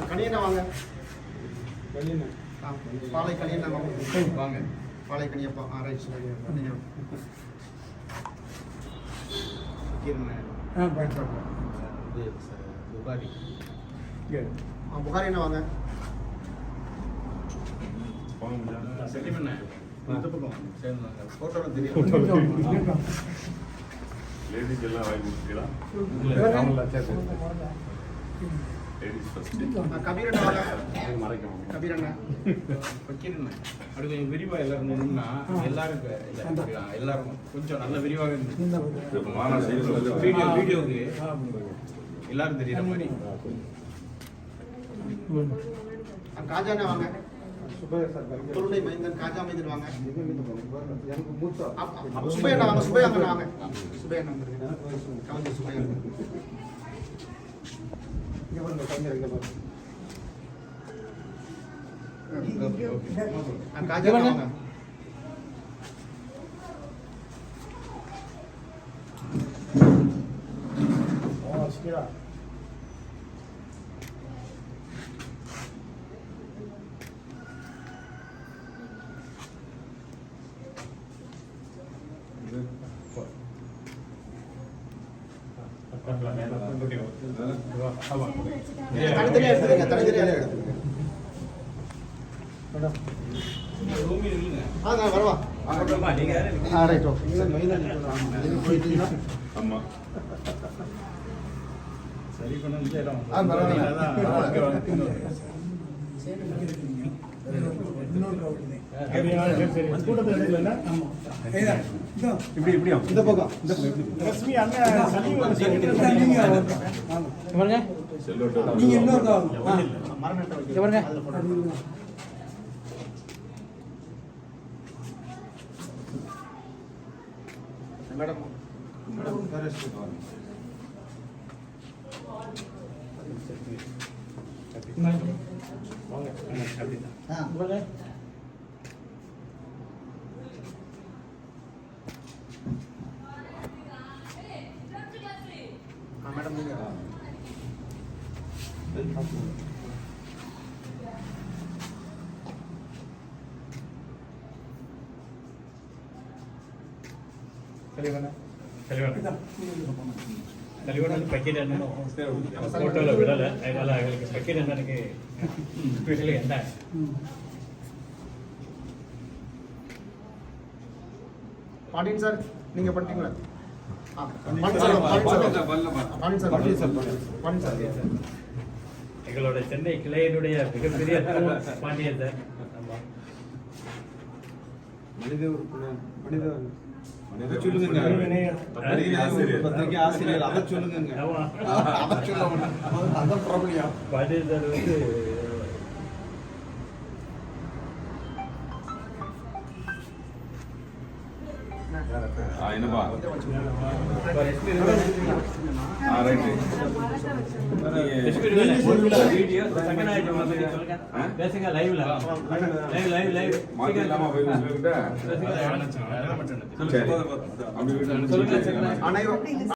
கனியண்ணா வாங்க. பாலை கனியண்ணா வாங்க. பாலை கனியப்பா. ரைட். புகாரி. புகாரி என்ன வாங்க. லேடிஸ் எல்லாம் வாங்கி முடிச்சுக்கலாம். கபீரண்ணா வாங்க. கபீரண்ணா வைக்கிறேன். அப்படி கொஞ்சம் விரிவாக எல்லாரும் இருந்தோம்னா எல்லாரும் கொஞ்சம் நல்ல விரிவாக இருந்து வீடியோவுக்கு எல்லாரும் தெரியுற மாதிரி. காஜாண்ணா வாங்க. பொருளை மைந்தன் காஜா மைந்தன் வாங்க. சுபையண்ணா வாங்க. சுபையண்ணா வாங்க. சுபையண்ணா கவர்ந்து சுபையண்ணா. காஜா வாங்க. தனித்தனியா எடுத்துங்க. வரவா. ரைட். ஆமா சரி பண்ண இந்த பக்கம் மேடம் மேடம் நீங்க பக்கெட் என்ன ஃபோட்டோவில் விடலை. அதனால அவங்களுக்கு பக்கெட் என்னன்னு ஸ்பெஷலி என்ன பாண்டியன் சார் நீங்க பண்ணிட்டீங்களா? எங்களோட சென்னை கிளையினுடைய மிகப்பெரிய பாண்டியன் சார். ஆசிரியர் அதை சொல்லுங்க. பாண்டியன் சார் வந்து என்னப்பா பேசுங்க லைவ்ல சொல்லுங்க.